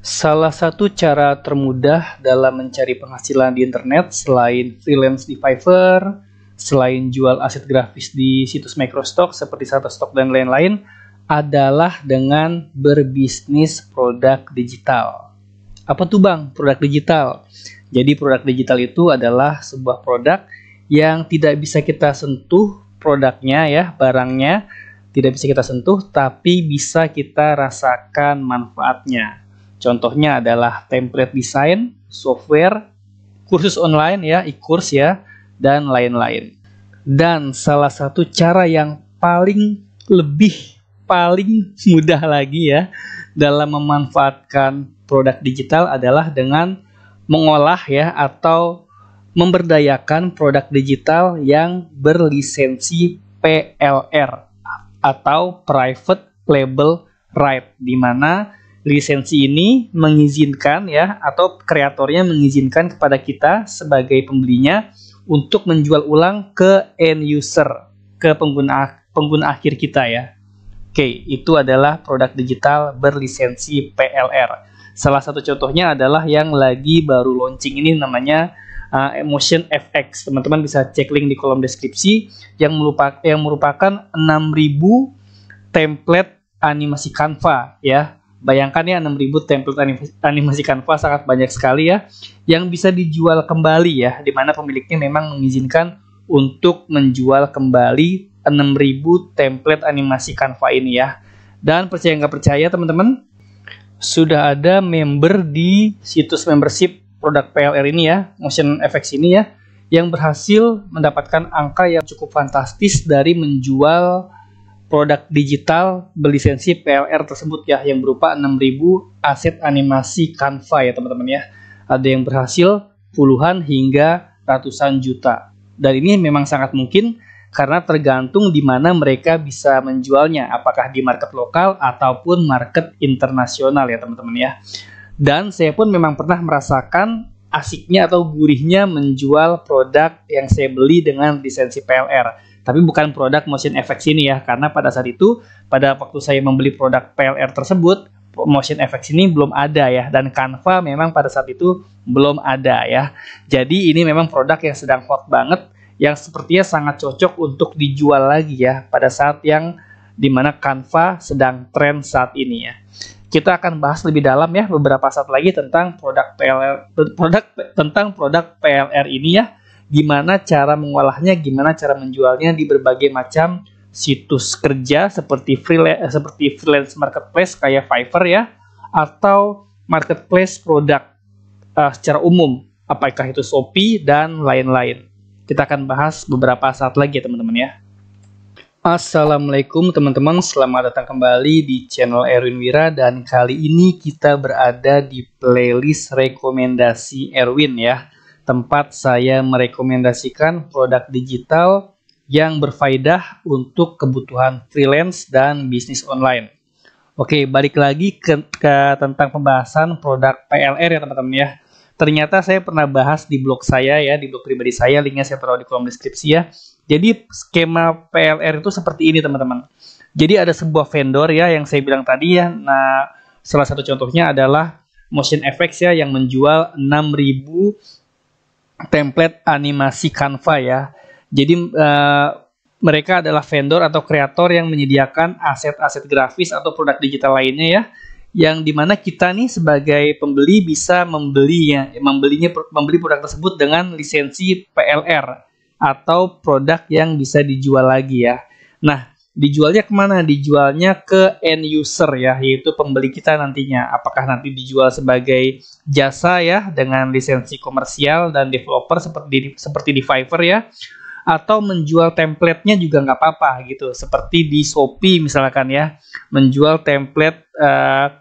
Salah satu cara termudah dalam mencari penghasilan di internet selain freelance di Fiverr, selain jual aset grafis di situs Microstock seperti Shutterstock dan lain-lain, adalah dengan berbisnis produk digital. Apa tuh Bang, produk digital? Jadi produk digital itu adalah sebuah produk yang tidak bisa kita sentuh produknya ya, barangnya tidak bisa kita sentuh, tapi bisa kita rasakan manfaatnya. Contohnya adalah template desain, software, kursus online ya, e-course ya, dan lain-lain. Dan salah satu cara yang paling mudah lagi ya dalam memanfaatkan produk digital adalah dengan mengolah ya atau memberdayakan produk digital yang berlisensi PLR atau Private Label Right, di mana lisensi ini mengizinkan ya atau kreatornya mengizinkan kepada kita sebagai pembelinya untuk menjual ulang ke end user, ke pengguna akhir kita ya. Oke, itu adalah produk digital berlisensi PLR. Salah satu contohnya adalah yang lagi baru launching ini namanya Emotion FX. Teman-teman bisa cek link di kolom deskripsi yang merupakan 6.000 template animasi Canva ya. Bayangkan ya 6.000 template animasi Canva sangat banyak sekali ya yang bisa dijual kembali ya, di mana pemiliknya memang mengizinkan untuk menjual kembali 6.000 template animasi Canva ini ya. Dan percaya nggak percaya teman-teman, sudah ada member di situs membership produk PLR ini ya, Motion FX ini ya, yang berhasil mendapatkan angka yang cukup fantastis dari menjual produk digital berlisensi PLR tersebut ya, yang berupa 6.000 aset animasi Canva ya teman-teman ya. Ada yang berhasil puluhan hingga ratusan juta. Dan ini memang sangat mungkin karena tergantung di mana mereka bisa menjualnya, apakah di market lokal ataupun market internasional ya teman-teman ya. Dan saya pun memang pernah merasakan asiknya atau gurihnya menjual produk yang saya beli dengan lisensi PLR. Tapi bukan produk Motion FX ini ya, karena pada saat itu, pada waktu saya membeli produk PLR tersebut, Motion FX ini belum ada ya, dan Canva memang pada saat itu belum ada ya. Jadi ini memang produk yang sedang hot banget, yang sepertinya sangat cocok untuk dijual lagi ya, pada saat yang dimana Canva sedang tren saat ini ya. Kita akan bahas lebih dalam ya beberapa saat lagi tentang produk PLR ini ya. Gimana cara mengolahnya, gimana cara menjualnya di berbagai macam situs kerja seperti freelance marketplace kayak Fiverr ya, atau marketplace produk secara umum, apakah itu Shopee dan lain-lain. Kita akan bahas beberapa saat lagi ya teman-teman ya. Assalamualaikum teman-teman, selamat datang kembali di channel Erwin Wira, dan kali ini kita berada di playlist rekomendasi Erwin ya, tempat saya merekomendasikan produk digital yang berfaedah untuk kebutuhan freelance dan bisnis online. Oke, balik lagi ke tentang pembahasan produk PLR ya teman-teman ya. Ternyata saya pernah bahas di blog saya ya, di blog pribadi saya, linknya saya taruh di kolom deskripsi ya. Jadi skema PLR itu seperti ini teman-teman. Jadi ada sebuah vendor ya yang saya bilang tadi ya. Nah, salah satu contohnya adalah Motion FX ya, yang menjual 6.000 template animasi Canva ya. Jadi mereka adalah vendor atau kreator yang menyediakan aset-aset grafis atau produk digital lainnya ya, yang dimana kita nih sebagai pembeli bisa membeli produk tersebut dengan lisensi PLR atau produk yang bisa dijual lagi ya. Nah, dijualnya kemana? Dijualnya ke end user ya, yaitu pembeli kita nantinya. Apakah nanti dijual sebagai jasa ya dengan lisensi komersial dan developer seperti di Fiverr ya, atau menjual template-nya juga nggak apa-apa gitu, seperti di Shopee misalkan ya, menjual template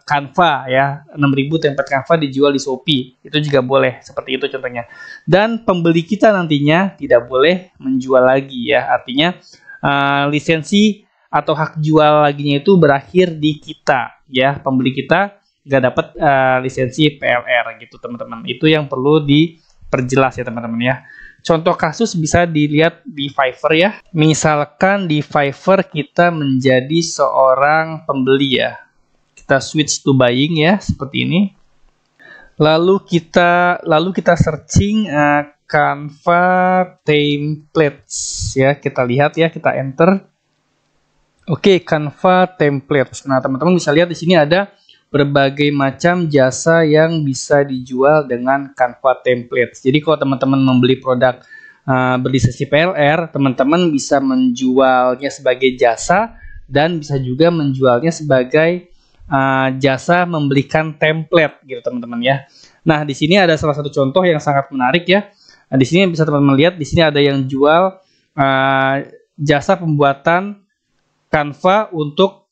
Canva ya, 6.000 template Canva dijual di Shopee, itu juga boleh, seperti itu contohnya. Dan pembeli kita nantinya tidak boleh menjual lagi ya, artinya lisensi atau hak jual laginya itu berakhir di kita ya, pembeli kita nggak dapat lisensi PLR gitu teman-teman. Itu yang perlu diperjelas ya teman-teman ya. Contoh kasus bisa dilihat di Fiverr ya. Misalkan di Fiverr kita menjadi seorang pembeli ya. Kita switch to buying ya, seperti ini. Lalu kita searching Canva templates ya. Kita lihat ya, kita enter. Oke, Canva templates. Nah, teman-teman bisa lihat di sini ada berbagai macam jasa yang bisa dijual dengan Canva templates. Jadi kalau teman-teman membeli produk berlisensi PLR, teman-teman bisa menjualnya sebagai jasa dan bisa juga menjualnya sebagai jasa membelikan template gitu teman-teman ya. Nah, di sini ada salah satu contoh yang sangat menarik ya. Nah, di sini bisa teman-teman lihat, di sini ada yang jual jasa pembuatan Canva untuk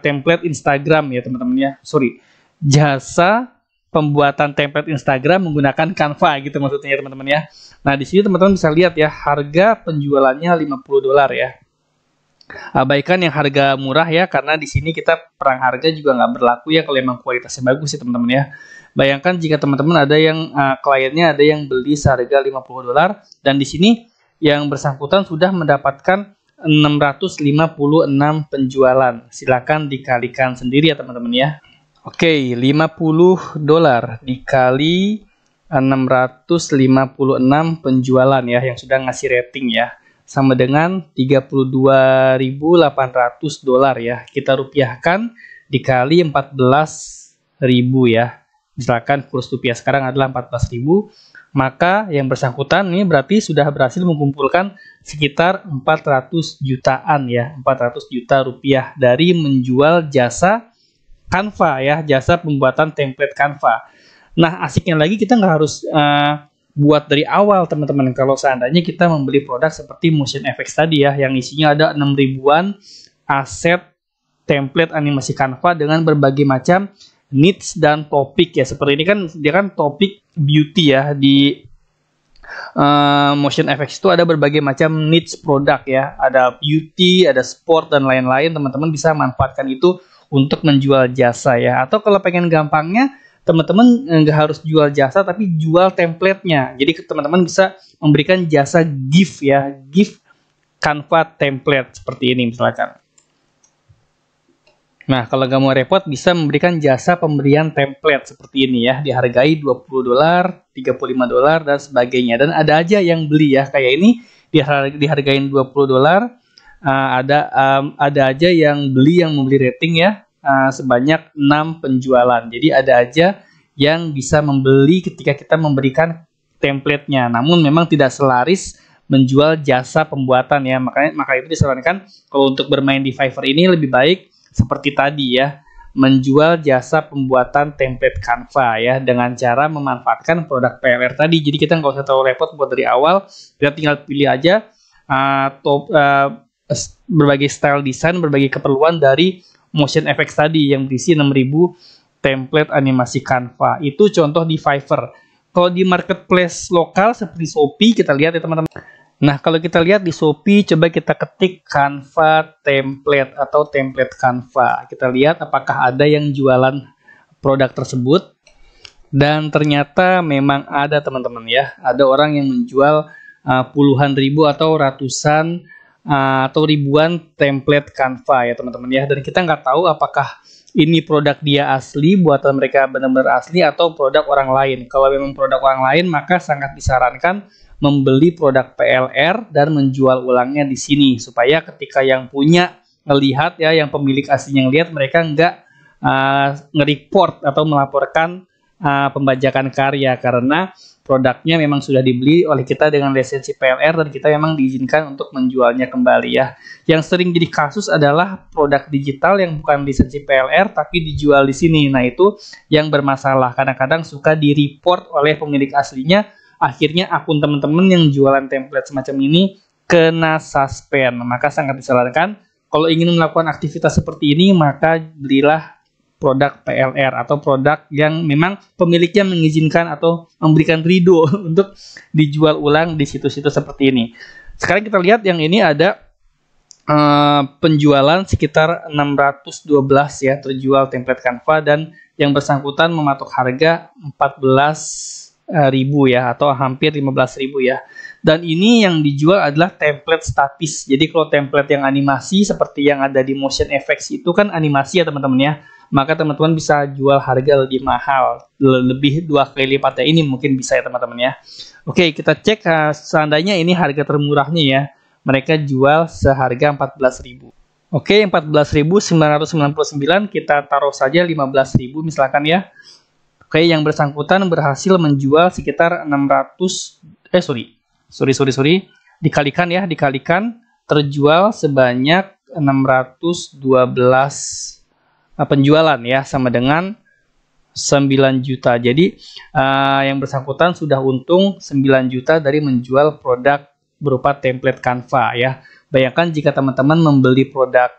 template Instagram ya teman-teman ya. Sorry, jasa pembuatan template Instagram menggunakan Canva gitu maksudnya ya teman-teman ya. Nah, di sini teman-teman bisa lihat ya, harga penjualannya $50 ya. Abaikan yang harga murah ya, karena di sini kita perang harga juga nggak berlaku ya kalau emang kualitasnya bagus ya teman-teman ya. Bayangkan jika teman-teman ada yang kliennya ada yang beli seharga $50 dan di sini yang bersangkutan sudah mendapatkan 656 penjualan. Silakan dikalikan sendiri ya teman-teman ya. Oke, $50 dikali 656 penjualan ya yang sudah ngasih rating ya. Sama dengan $32.800 ya. Kita rupiahkan dikali 14.000 ya. Misalkan kurs rupiah sekarang adalah 14.000, maka yang bersangkutan ini berarti sudah berhasil mengumpulkan sekitar 400 jutaan ya, 400 juta rupiah dari menjual jasa Canva ya, jasa pembuatan template Canva. Nah, asiknya lagi kita nggak harus buat dari awal teman-teman. Kalau seandainya kita membeli produk seperti Motion FX tadi ya, yang isinya ada 6 ribuan aset template animasi Canva dengan berbagai macam needs dan topik ya. Seperti ini kan dia kan topik beauty ya. Di Motion FX itu ada berbagai macam needs produk ya. Ada beauty, ada sport dan lain-lain. Teman-teman bisa manfaatkan itu untuk menjual jasa ya. Atau kalau pengen gampangnya, teman-teman nggak harus jual jasa tapi jual templatenya. Jadi teman-teman bisa memberikan jasa gift ya, gift Canva template seperti ini misalkan. Nah, kalau nggak mau repot bisa memberikan jasa pemberian template seperti ini ya, dihargai $20, $35 dan sebagainya. Dan ada aja yang beli ya, kayak ini dihargain $20, ada aja yang beli yang membeli rating ya. Sebanyak 6 penjualan. Jadi ada aja yang bisa membeli ketika kita memberikan templatenya. Namun memang tidak selaris menjual jasa pembuatan ya. Maka itu disarankan kalau untuk bermain di Fiverr ini lebih baik seperti tadi ya, menjual jasa pembuatan template Canva ya dengan cara memanfaatkan produk PLR tadi. Jadi kita nggak usah terlalu repot buat dari awal. Kita tinggal pilih aja berbagai style desain, berbagai keperluan dari Motion FX tadi yang berisi 6.000 template animasi Canva. Itu contoh di Fiverr. Kalau di marketplace lokal seperti Shopee, kita lihat ya teman-teman. Nah, kalau kita lihat di Shopee, coba kita ketik Canva template atau template Canva. Kita lihat apakah ada yang jualan produk tersebut. Dan ternyata memang ada teman-teman ya. Ada orang yang menjual puluhan ribu atau ratusan atau ribuan template Canva ya teman-teman ya. Dan kita nggak tahu apakah ini produk dia asli, buatan mereka benar-benar asli atau produk orang lain. Kalau memang produk orang lain, maka sangat disarankan membeli produk PLR dan menjual ulangnya di sini supaya ketika yang punya ngelihat ya, yang pemilik aslinya ngelihat, mereka nggak nge-report atau melaporkan pembajakan karya karena produknya memang sudah dibeli oleh kita dengan lisensi PLR dan kita memang diizinkan untuk menjualnya kembali ya. Yang sering jadi kasus adalah produk digital yang bukan lisensi PLR tapi dijual di sini. Nah, itu yang bermasalah. Kadang-kadang suka di-report oleh pemilik aslinya, akhirnya akun teman-teman yang jualan template semacam ini kena suspend. Maka sangat disarankan kalau ingin melakukan aktivitas seperti ini, maka belilah produk PLR atau produk yang memang pemiliknya mengizinkan atau memberikan ridho untuk dijual ulang di situs-situs seperti ini. Sekarang kita lihat yang ini ada penjualan sekitar 612 ya, terjual template Canva dan yang bersangkutan mematok harga 14.000 ya atau hampir 15.000 ya. Dan ini yang dijual adalah template statis. Jadi kalau template yang animasi seperti yang ada di Motion FX itu kan animasi ya teman-teman ya. maka teman-teman bisa jual harga lebih mahal, lebih 2 kali lipatnya ini mungkin bisa ya teman-teman ya. Oke, kita cek seandainya ini harga termurahnya ya, mereka jual seharga 14.000. Oke, 14.999 kita taruh saja 15.000 misalkan ya. Oke, yang bersangkutan berhasil menjual sekitar 600 dikalikan ya, terjual sebanyak 612 penjualan ya, sama dengan 9 juta. Jadi yang bersangkutan sudah untung 9 juta dari menjual produk berupa template Canva ya. Bayangkan jika teman-teman membeli produk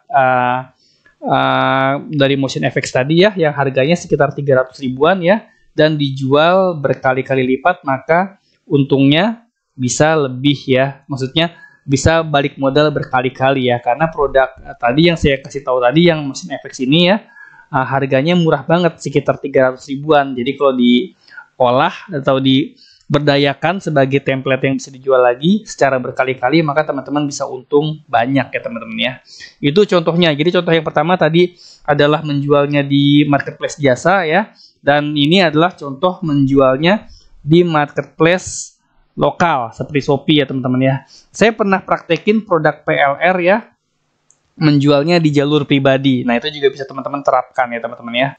dari MotionFX tadi ya, yang harganya sekitar 300 ribuan ya, dan dijual berkali-kali lipat, maka untungnya bisa lebih ya, maksudnya bisa balik modal berkali-kali ya, karena produk tadi yang saya kasih tahu tadi, yang MotionFX ini ya, harganya murah banget, sekitar 300 ribuan. Jadi kalau diolah atau diberdayakan sebagai template yang bisa dijual lagi secara berkali-kali, maka teman-teman bisa untung banyak ya teman-teman ya. Itu contohnya. Jadi contoh yang pertama tadi adalah menjualnya di marketplace jasa ya, dan ini adalah contoh menjualnya di marketplace lokal seperti Shopee ya teman-teman ya. Saya pernah praktekin produk PLR ya, menjualnya di jalur pribadi. Nah, itu juga bisa teman-teman terapkan ya teman-teman ya.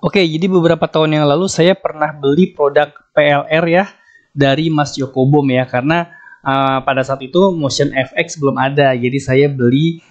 Oke, jadi beberapa tahun yang lalu saya pernah beli produk PLR ya dari Mas Joko Bom ya, karena pada saat itu MotionFX belum ada. Jadi saya beli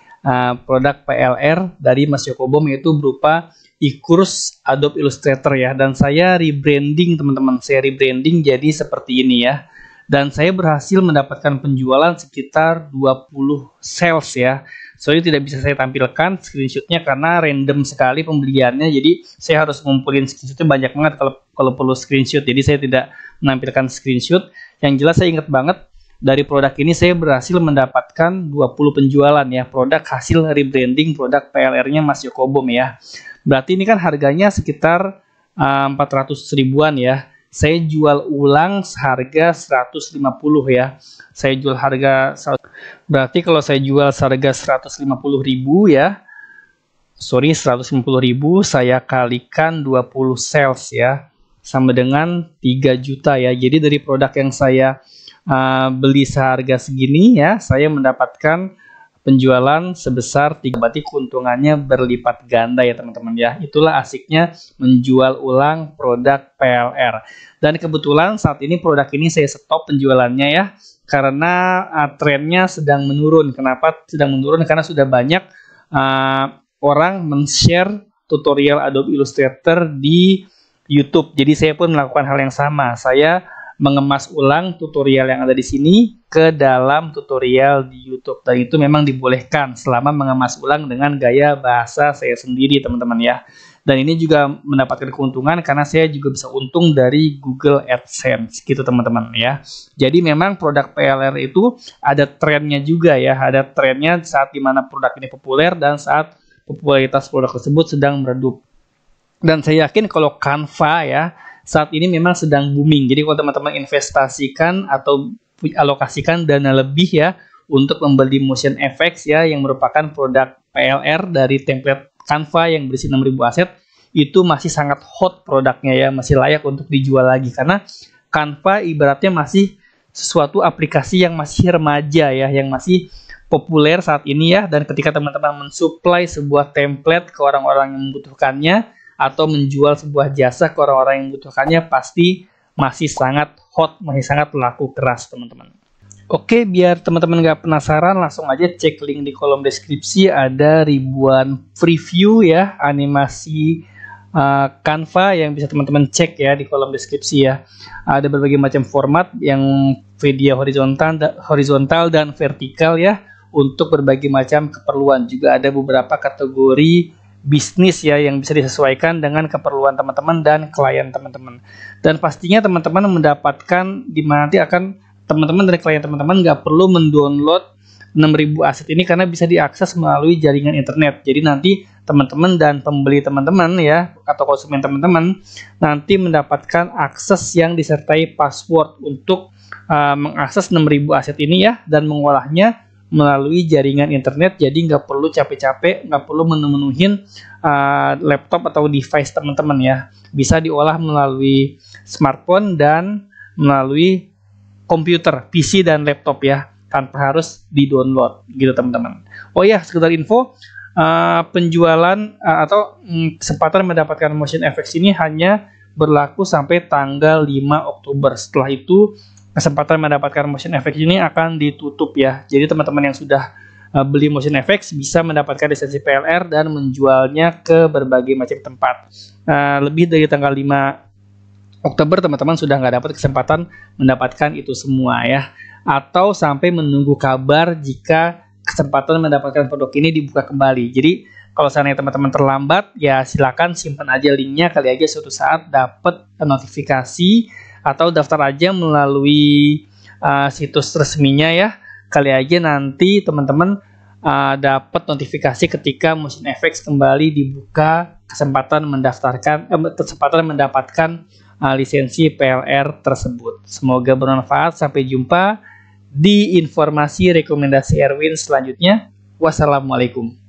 produk PLR dari Mas Joko Bom, yaitu berupa e-course Adobe Illustrator ya, dan saya rebranding teman-teman. Saya rebranding jadi seperti ini ya. Dan saya berhasil mendapatkan penjualan sekitar 20 sales ya. Sorry tidak bisa saya tampilkan screenshotnya karena random sekali pembeliannya. Jadi saya harus ngumpulin screenshotnya banyak banget kalau perlu screenshot. Jadi saya tidak menampilkan screenshot. Yang jelas saya ingat banget dari produk ini saya berhasil mendapatkan 20 penjualan ya. Produk hasil rebranding produk PLR-nya Mas Joko Bom ya. Berarti ini kan harganya sekitar 400 ribuan ya. Saya jual ulang seharga 150 ya. Saya jual harga, berarti kalau saya jual seharga 150.000 ya, 150.000 saya kalikan 20 sales ya, sama dengan 3 juta ya. Jadi dari produk yang saya beli seharga segini ya, saya mendapatkan penjualan sebesar 3, berarti keuntungannya berlipat ganda ya teman-teman ya. Itulah asiknya menjual ulang produk PLR. Dan kebetulan saat ini produk ini saya stop penjualannya ya, karena trennya sedang menurun. Kenapa sedang menurun? Karena sudah banyak orang men-share tutorial Adobe Illustrator di YouTube. Jadi saya pun melakukan hal yang sama. Saya mengemas ulang tutorial yang ada di sini ke dalam tutorial di YouTube, dan itu memang dibolehkan selama mengemas ulang dengan gaya bahasa saya sendiri teman-teman ya. Dan ini juga mendapatkan keuntungan karena saya juga bisa untung dari Google AdSense gitu teman-teman ya. Jadi memang produk PLR itu ada trennya juga ya, ada trennya saat dimana produk ini populer dan saat popularitas produk tersebut sedang meredup. Dan saya yakin kalau Canva ya saat ini memang sedang booming. Jadi kalau teman-teman investasikan atau alokasikan dana lebih ya untuk membeli MotionFX ya, yang merupakan produk PLR dari template Canva yang berisi 6.000 aset, itu masih sangat hot produknya ya, masih layak untuk dijual lagi, karena Canva ibaratnya masih sesuatu aplikasi yang masih remaja ya, yang masih populer saat ini ya. Dan ketika teman-teman mensuplai sebuah template ke orang-orang yang membutuhkannya, atau menjual sebuah jasa ke orang-orang yang membutuhkannya, pasti masih sangat hot, masih sangat laku keras teman-teman. Oke, biar teman-teman nggak penasaran, langsung aja cek link di kolom deskripsi. Ada ribuan preview ya animasi Canva yang bisa teman-teman cek ya di kolom deskripsi ya. Ada berbagai macam format, yang video horizontal dan vertikal ya, untuk berbagai macam keperluan. Juga ada beberapa kategori bisnis ya yang bisa disesuaikan dengan keperluan teman-teman dan klien teman-teman. Dan pastinya teman-teman mendapatkan di mana nanti akan teman-teman dan klien teman-teman nggak perlu mendownload 6.000 aset ini, karena bisa diakses melalui jaringan internet. Jadi nanti teman-teman dan pembeli teman-teman ya, atau konsumen teman-teman nanti mendapatkan akses yang disertai password untuk mengakses 6.000 aset ini ya, dan mengolahnya melalui jaringan internet, jadi nggak perlu capek-capek, nggak perlu menu-menuhin laptop atau device teman-teman ya. Bisa diolah melalui smartphone dan melalui komputer, PC dan laptop ya, tanpa harus di-download gitu teman-teman. Oh ya, sekedar info, penjualan atau kesempatan mendapatkan motion effects ini hanya berlaku sampai tanggal 5 Oktober. Setelah itu kesempatan mendapatkan motion effects ini akan ditutup ya. Jadi teman-teman yang sudah beli motion effects bisa mendapatkan lisensi PLR dan menjualnya ke berbagai macam tempat. Lebih dari tanggal 5 Oktober teman-teman sudah nggak dapat kesempatan mendapatkan itu semua ya. Atau sampai menunggu kabar jika kesempatan mendapatkan produk ini dibuka kembali. Jadi kalau seandainya teman-teman terlambat, ya silakan simpan aja linknya, kali aja suatu saat dapat notifikasi atau daftar aja melalui situs resminya ya. Kali aja nanti teman-teman dapat notifikasi ketika motion effects kembali dibuka, kesempatan mendapatkan lisensi PLR tersebut. Semoga bermanfaat. Sampai jumpa di informasi rekomendasi Erwin selanjutnya. Wassalamualaikum.